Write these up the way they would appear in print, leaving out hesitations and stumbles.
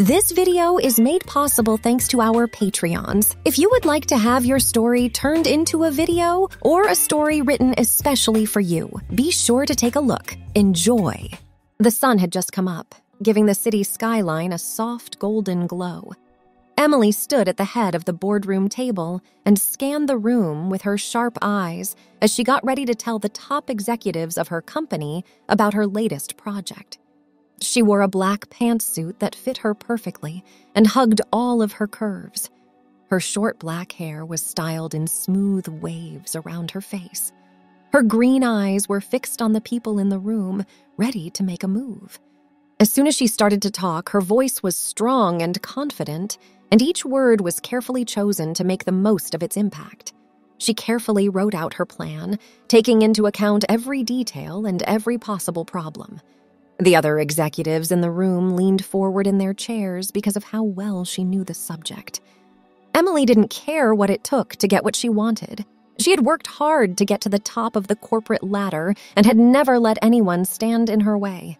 This video is made possible thanks to our Patreons. If you would like to have your story turned into a video or a story written especially for you, be sure to take a look. Enjoy. The sun had just come up, giving the city skyline a soft golden glow. Emily stood at the head of the boardroom table and scanned the room with her sharp eyes as she got ready to tell the top executives of her company about her latest project. She wore a black pantsuit that fit her perfectly and hugged all of her curves. Her short black hair was styled in smooth waves around her face. Her green eyes were fixed on the people in the room, ready to make a move. As soon as she started to talk, her voice was strong and confident, and each word was carefully chosen to make the most of its impact. She carefully wrote out her plan, taking into account every detail and every possible problem. The other executives in the room leaned forward in their chairs because of how well she knew the subject. Emily didn't care what it took to get what she wanted. She had worked hard to get to the top of the corporate ladder and had never let anyone stand in her way.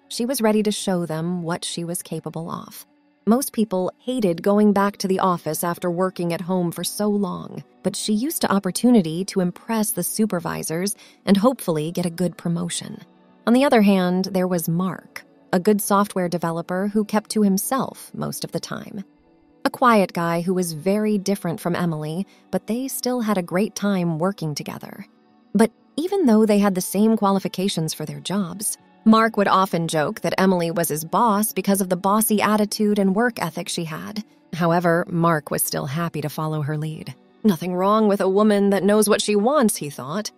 She was ready to show them what she was capable of. Most people hated going back to the office after working at home for so long, but she used the opportunity to impress the supervisors and hopefully get a good promotion. On the other hand, there was Mark, a good software developer who kept to himself most of the time. A quiet guy who was very different from Emily, but they still had a great time working together. But even though they had the same qualifications for their jobs, Mark would often joke that Emily was his boss because of the bossy attitude and work ethic she had. However, Mark was still happy to follow her lead. Nothing wrong with a woman that knows what she wants, he thought.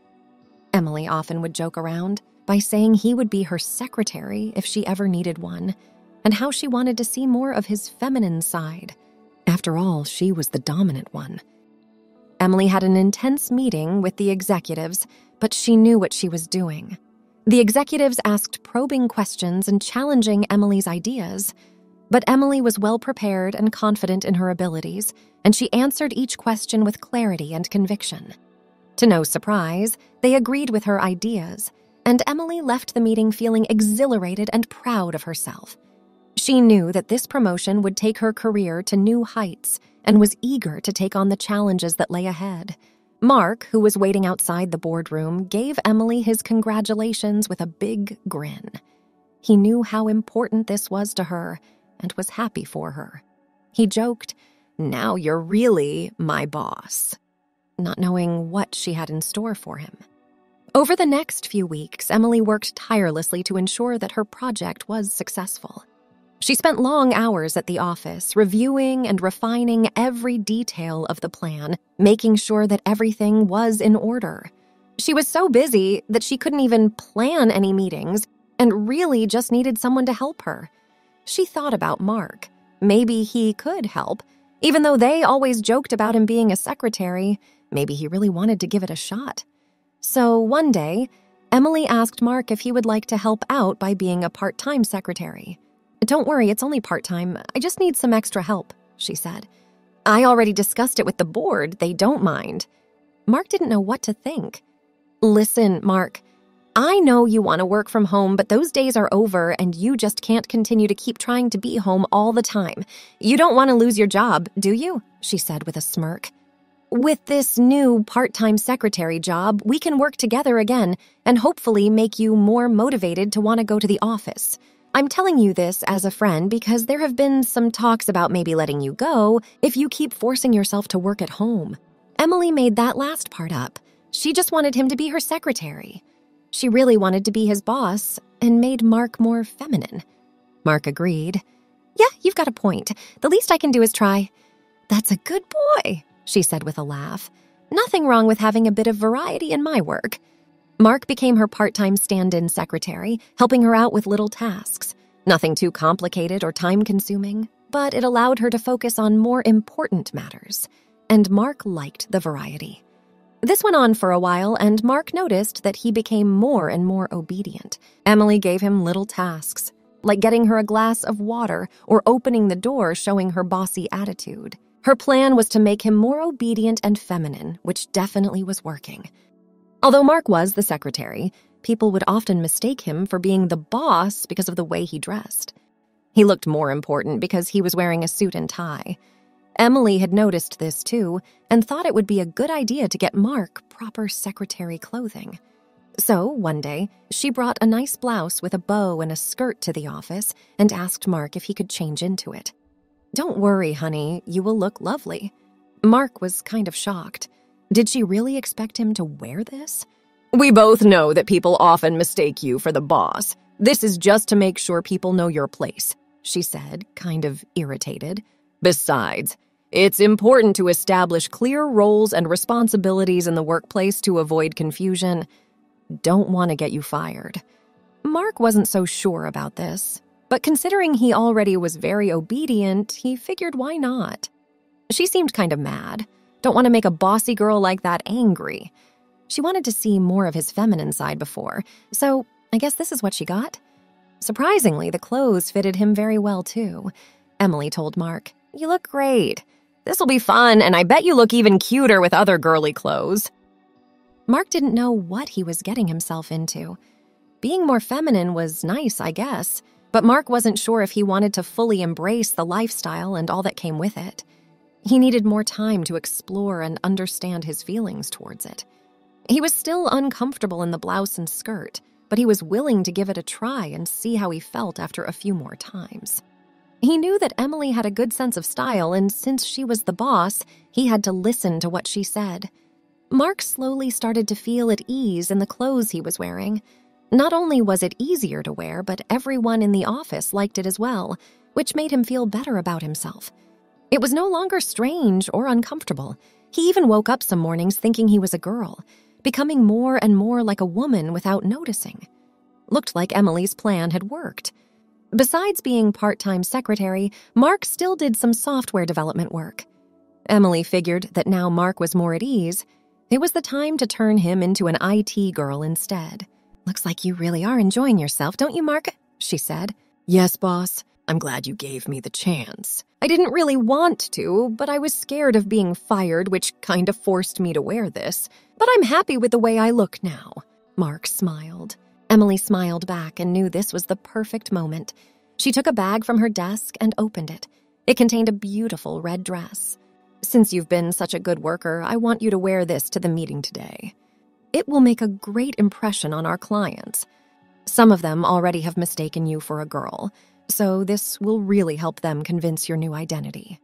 Emily often would joke around by saying he would be her secretary if she ever needed one, and how she wanted to see more of his feminine side. After all, she was the dominant one. Emily had an intense meeting with the executives, but she knew what she was doing. The executives asked probing questions and challenging Emily's ideas, but Emily was well prepared and confident in her abilities, and she answered each question with clarity and conviction. To no surprise, they agreed with her ideas, and Emily left the meeting feeling exhilarated and proud of herself. She knew that this promotion would take her career to new heights and was eager to take on the challenges that lay ahead. Mark, who was waiting outside the boardroom, gave Emily his congratulations with a big grin. He knew how important this was to her and was happy for her. He joked, "Now you're really my boss," not knowing what she had in store for him. Over the next few weeks, Emily worked tirelessly to ensure that her project was successful. She spent long hours at the office, reviewing and refining every detail of the plan, making sure that everything was in order. She was so busy that she couldn't even plan any meetings and really just needed someone to help her. She thought about Mark. Maybe he could help. Even though they always joked about him being a secretary, maybe he really wanted to give it a shot. So one day, Emily asked Mark if he would like to help out by being a part-time secretary. "Don't worry, it's only part-time. I just need some extra help," she said. "I already discussed it with the board. They don't mind." Mark didn't know what to think. "Listen, Mark, I know you want to work from home, but those days are over and you just can't continue to keep trying to be home all the time. You don't want to lose your job, do you?" she said with a smirk. "With this new part-time secretary job, we can work together again and hopefully make you more motivated to want to go to the office. I'm telling you this as a friend because there have been some talks about maybe letting you go if you keep forcing yourself to work at home." Emily made that last part up. She just wanted him to be her secretary. She really wanted to be his boss and made Mark more feminine. Mark agreed. "Yeah, you've got a point. The least I can do is try." "That's a good boy," she said with a laugh. "Nothing wrong with having a bit of variety in my work." Mark became her part-time stand-in secretary, helping her out with little tasks. Nothing too complicated or time-consuming, but it allowed her to focus on more important matters. And Mark liked the variety. This went on for a while, and Mark noticed that he became more and more obedient. Emily gave him little tasks, like getting her a glass of water or opening the door, showing her bossy attitude. Her plan was to make him more obedient and feminine, which definitely was working. Although Mark was the secretary, people would often mistake him for being the boss because of the way he dressed. He looked more important because he was wearing a suit and tie. Emily had noticed this too and thought it would be a good idea to get Mark proper secretary clothing. So, one day, she brought a nice blouse with a bow and a skirt to the office and asked Mark if he could change into it. "Don't worry, honey, you will look lovely." Mark was kind of shocked. Did she really expect him to wear this? "We both know that people often mistake you for the boss. This is just to make sure people know your place," she said, kind of irritated. "Besides, it's important to establish clear roles and responsibilities in the workplace to avoid confusion. Don't want to get you fired." Mark wasn't so sure about this, but considering he already was very obedient, he figured why not. She seemed kind of mad. Don't want to make a bossy girl like that angry. She wanted to see more of his feminine side before, so I guess this is what she got. Surprisingly, the clothes fitted him very well too. Emily told Mark, "You look great. This'll be fun, and I bet you look even cuter with other girly clothes." Mark didn't know what he was getting himself into. Being more feminine was nice, I guess, but Mark wasn't sure if he wanted to fully embrace the lifestyle and all that came with it. He needed more time to explore and understand his feelings towards it. He was still uncomfortable in the blouse and skirt, but he was willing to give it a try and see how he felt after a few more times. He knew that Emily had a good sense of style, and since she was the boss, he had to listen to what she said. Mark slowly started to feel at ease in the clothes he was wearing. Not only was it easier to wear, but everyone in the office liked it as well, which made him feel better about himself. It was no longer strange or uncomfortable. He even woke up some mornings thinking he was a girl, becoming more and more like a woman without noticing. Looked like Emily's plan had worked. Besides being part-time secretary, Mark still did some software development work. Emily figured that now Mark was more at ease, it was the time to turn him into an IT girl instead. "Looks like you really are enjoying yourself, don't you, Mark?" she said. "Yes, boss. I'm glad you gave me the chance. I didn't really want to, but I was scared of being fired, which kind of forced me to wear this. But I'm happy with the way I look now." Mark smiled. Emily smiled back and knew this was the perfect moment. She took a bag from her desk and opened it. It contained a beautiful red dress. "Since you've been such a good worker, I want you to wear this to the meeting today. It will make a great impression on our clients. Some of them already have mistaken you for a girl, so this will really help them convince your new identity.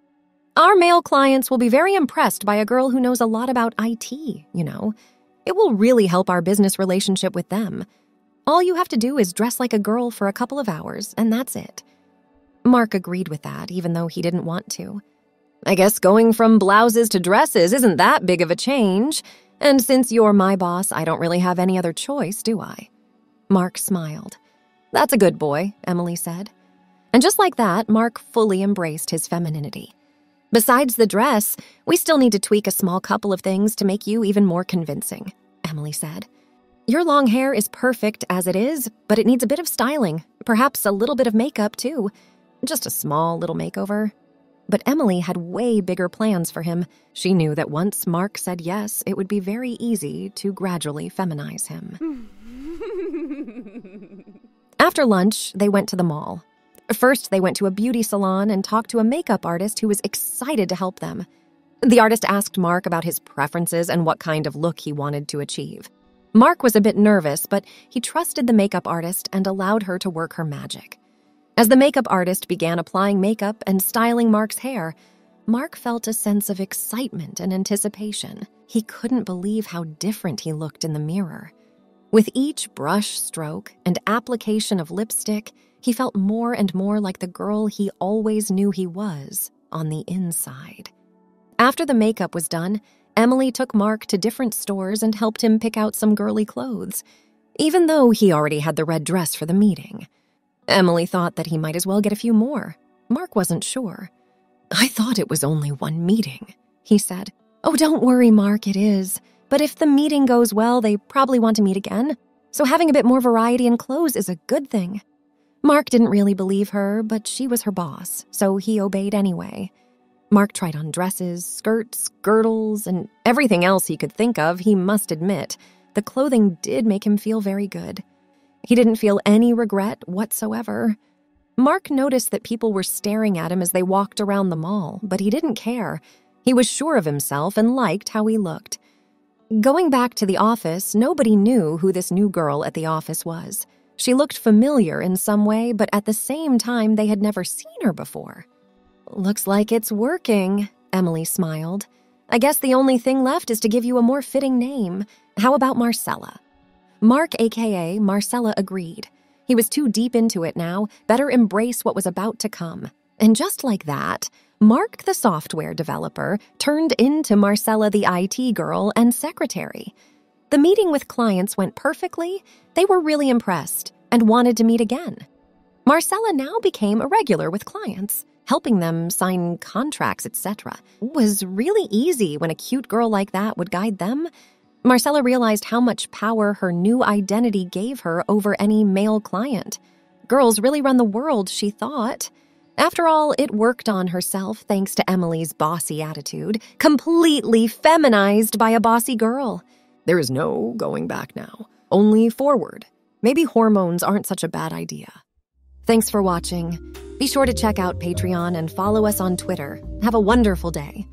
Our male clients will be very impressed by a girl who knows a lot about IT, you know. It will really help our business relationship with them. All you have to do is dress like a girl for a couple of hours, and that's it." Mark agreed with that, even though he didn't want to. "I guess going from blouses to dresses isn't that big of a change. And since you're my boss, I don't really have any other choice, do I?" Mark smiled. "That's a good boy," Emily said. And just like that, Mark fully embraced his femininity. "Besides the dress, we still need to tweak a small couple of things to make you even more convincing," Emily said. "Your long hair is perfect as it is, but it needs a bit of styling, perhaps a little bit of makeup too. Just a small little makeover." But Emily had way bigger plans for him. She knew that once Mark said yes, it would be very easy to gradually feminize him. After lunch, they went to the mall. First, they went to a beauty salon and talked to a makeup artist who was excited to help them. The artist asked Mark about his preferences and what kind of look he wanted to achieve. Mark was a bit nervous, but he trusted the makeup artist and allowed her to work her magic. As the makeup artist began applying makeup and styling Mark's hair, Mark felt a sense of excitement and anticipation. He couldn't believe how different he looked in the mirror. With each brush stroke and application of lipstick, he felt more and more like the girl he always knew he was on the inside. After the makeup was done, Emily took Mark to different stores and helped him pick out some girly clothes, even though he already had the red dress for the meeting. Emily thought that he might as well get a few more. Mark wasn't sure. "I thought it was only one meeting," he said. "Oh, don't worry, Mark, it is. But if the meeting goes well, they probably want to meet again. So having a bit more variety in clothes is a good thing." Mark didn't really believe her, but she was her boss, so he obeyed anyway. Mark tried on dresses, skirts, girdles, and everything else he could think of. He must admit, the clothing did make him feel very good. He didn't feel any regret whatsoever. Mark noticed that people were staring at him as they walked around the mall, but he didn't care. He was sure of himself and liked how he looked. Going back to the office, nobody knew who this new girl at the office was. She looked familiar in some way, but at the same time, they had never seen her before. "Looks like it's working," Emily smiled. "I guess the only thing left is to give you a more fitting name. How about Marcella?" Mark, aka Marcella, agreed. He was too deep into it now, better embrace what was about to come. And just like that, Mark, the software developer, turned into Marcella, the IT girl and secretary. The meeting with clients went perfectly. They were really impressed and wanted to meet again. Marcella now became a regular with clients, helping them sign contracts, etc. It was really easy when a cute girl like that would guide them. Marcella realized how much power her new identity gave her over any male client. Girls really run the world, she thought. After all, it worked on herself thanks to Emily's bossy attitude, completely feminized by a bossy girl. There is no going back now, only forward. Maybe hormones aren't such a bad idea. Thanks for watching. Be sure to check out Patreon and follow us on Twitter. Have a wonderful day.